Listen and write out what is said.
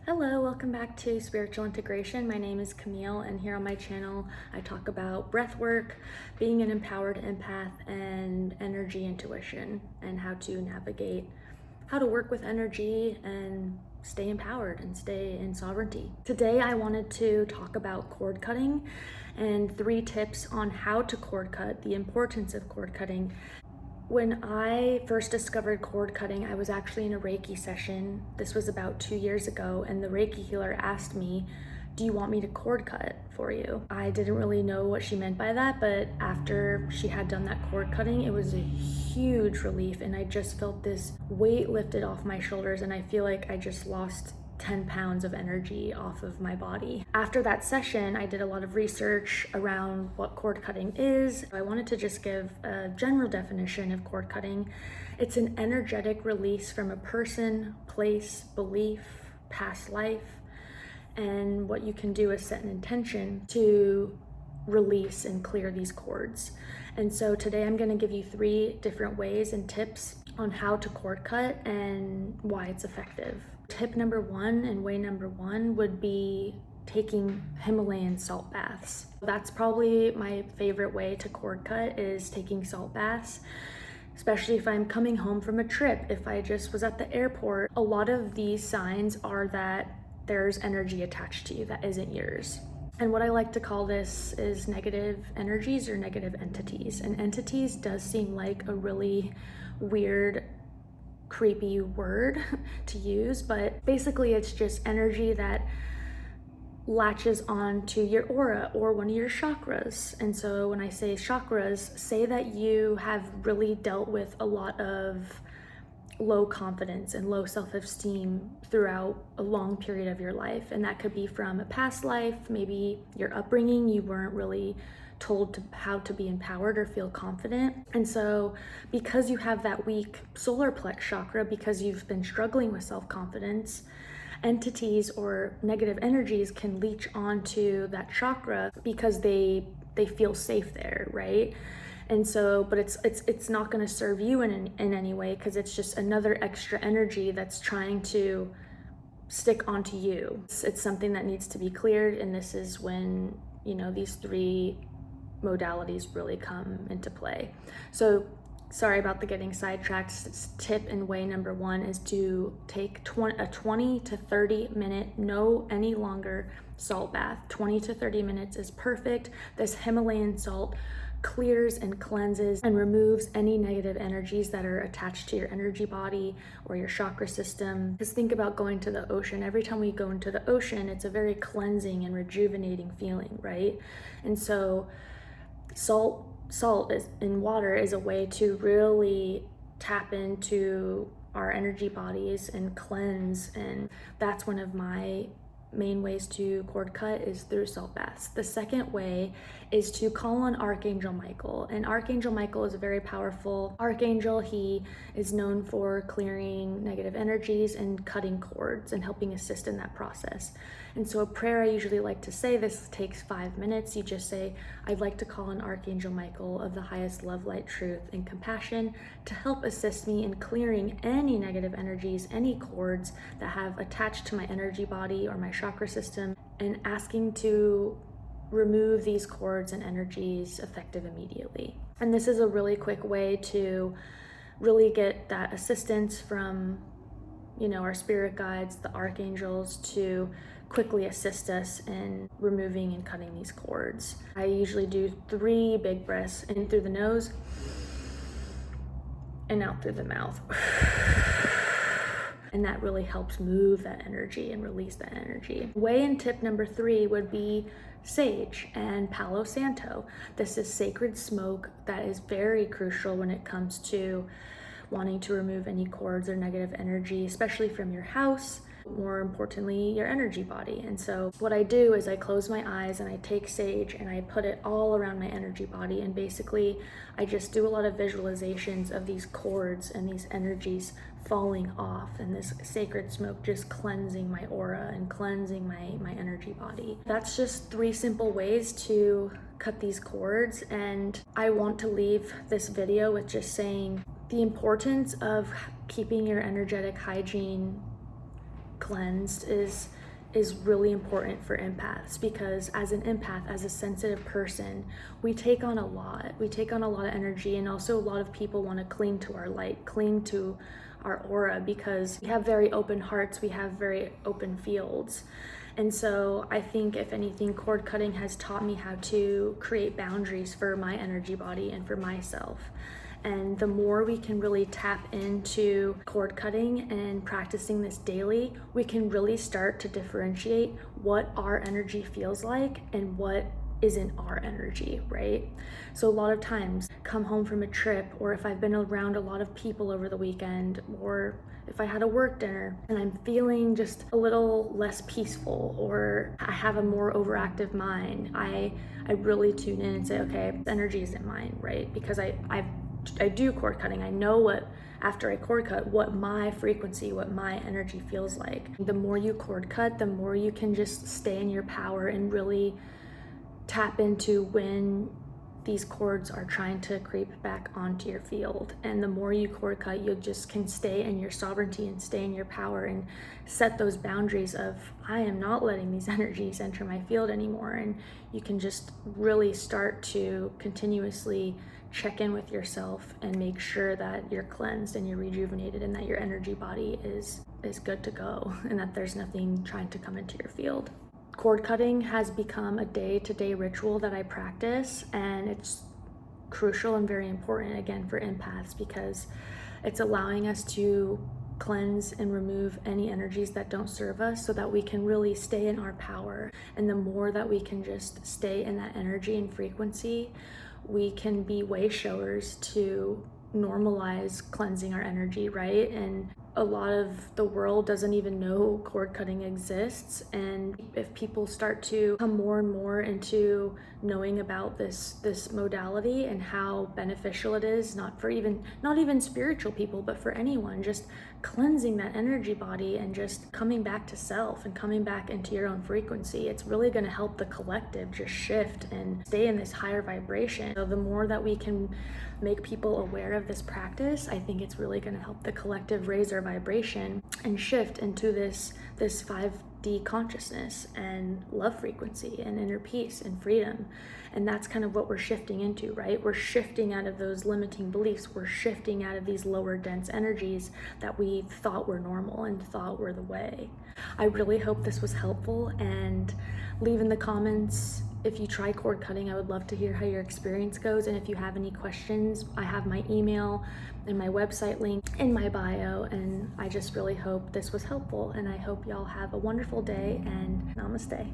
Hello, welcome back to Spiritual Integration. My name is Camille, and here on my channel, I talk about breath work, being an empowered empath, and energy intuition, and how to navigate how to work with energy and stay empowered and stay in sovereignty. Today, I wanted to talk about cord cutting and 3 tips on how to cord cut, the importance of cord cutting. When I first discovered cord cutting, I was actually in a Reiki session. This was about 2 years ago, and the Reiki healer asked me, "Do you want me to cord cut for you?" I didn't really know what she meant by that, but after she had done that cord cutting, it was a huge relief, and I just felt this weight lifted off my shoulders, and I feel like I just lost 10 pounds of energy off of my body. After that session, I did a lot of research around what cord cutting is. I wanted to just give a general definition of cord cutting. It's an energetic release from a person, place, belief, past life, and what you can do is set an intention to release and clear these cords. And so today I'm going to give you 3 different ways and tips on how to cord cut and why it's effective. Tip number 1 and way number 1 would be taking Himalayan salt baths. That's probably my favorite way to cord cut, is taking salt baths, especially if I'm coming home from a trip, if I just was at the airport. A lot of these signs are that there's energy attached to you that isn't yours. And what I like to call this is negative energies or negative entities. And entities does seem like a really weird, creepy word to use, but basically it's just energy that latches on to your aura or one of your chakras. And so when I say chakras, say that you have really dealt with a lot of low confidence and low self-esteem throughout a long period of your life. And that could be from a past life, maybe your upbringing, you weren't really told how to be empowered or feel confident. And so because you have that weak solar plex chakra, because you've been struggling with self-confidence, entities or negative energies can leech onto that chakra because they feel safe there, right? And so, but it's not going to serve you in any way, because it's just another extra energy that's trying to stick onto you. It's something that needs to be cleared, and this is when, these 3 modalities really come into play. So sorry about the getting sidetracked. Tip and way number 1 is to take a 20 to 30 minute, no any longer, salt bath. 20 to 30 minutes is perfect. This Himalayan salt clears and cleanses and removes any negative energies that are attached to your energy body or your chakra system. Because think about going to the ocean. Every time we go into the ocean, it's a very cleansing and rejuvenating feeling, right? And so salt is in water is a way to really tap into our energy bodies and cleanse, and that's one of my main ways to cord cut is through salt baths. The second way is to call on Archangel Michael. And Archangel Michael is a very powerful archangel. He is known for clearing negative energies and cutting cords and helping assist in that process. And so a prayer I usually like to say, this takes 5 minutes. You just say, "I'd like to call on Archangel Michael of the highest love, light, truth, and compassion to help assist me in clearing any negative energies, any cords that have attached to my energy body or my chakra system," and asking to remove these cords and energies effective immediately. And this is a really quick way to really get that assistance from, our spirit guides, the archangels, to quickly assist us in removing and cutting these cords. I usually do 3 big breaths, in through the nose and out through the mouth. And that really helps move that energy and release that energy. Way and tip number 3 would be sage and Palo Santo. This is sacred smoke that is very crucial when it comes to wanting to remove any cords or negative energy, especially from your house, more importantly, your energy body. And so what I do is I close my eyes and I take sage and I put it all around my energy body. And basically I just do a lot of visualizations of these cords and these energies falling off, and this sacred smoke just cleansing my aura and cleansing my energy body. That's just 3 simple ways to cut these cords. And I want to leave this video with just saying the importance of keeping your energetic hygiene cleansed is really important for empaths, because as an empath, as a sensitive person, we take on a lot. We take on a lot of energy, and also a lot of people want to cling to our light, cling to our aura, because we have very open hearts, we have very open fields. And so I think, if anything, cord cutting has taught me how to create boundaries for my energy body and for myself. And the more we can really tap into cord cutting and practicing this daily, we can really start to differentiate what our energy feels like and what isn't our energy, right? So a lot of times, come home from a trip, or if I've been around a lot of people over the weekend, or if I had a work dinner and I'm feeling just a little less peaceful, or I have a more overactive mind, I really tune in and say, okay, energy isn't mine, right? Because I do cord cutting. I know what, after I cord cut, what my frequency, what my energy feels like. The more you cord cut, the more you can just stay in your power and really tap into when these cords are trying to creep back onto your field. And the more you cord cut, you just can stay in your sovereignty and stay in your power and set those boundaries of, I am not letting these energies enter my field anymore. And you can just really start to continuously check in with yourself and make sure that you're cleansed and you're rejuvenated, and that your energy body is good to go, and that there's nothing trying to come into your field. Cord cutting has become a day-to-day ritual that I practice, and it's crucial and very important, again, for empaths, because it's allowing us to cleanse and remove any energies that don't serve us, so that we can really stay in our power. And the more that we can just stay in that energy and frequency, we can be way showers to normalize cleansing our energy, right? And a lot of the world doesn't even know cord cutting exists. And if people start to come more and more into knowing about this modality and how beneficial it is, not even spiritual people, but for anyone, just cleansing that energy body and just coming back to self and coming back into your own frequency, it's really going to help the collective just shift and stay in this higher vibration. So the more that we can make people aware of this practice, I think it's really going to help the collective raise our vibration and shift into this 5D consciousness and love frequency and inner peace and freedom. And that's kind of what we're shifting into, right? We're shifting out of those limiting beliefs. We're shifting out of these lower dense energies that we thought were normal and thought were the way. I really hope this was helpful, and leave in the comments if you try cord cutting. I would love to hear how your experience goes. And if you have any questions, I have my email and my website link in my bio. And I just really hope this was helpful, and I hope y'all have a wonderful day, and namaste.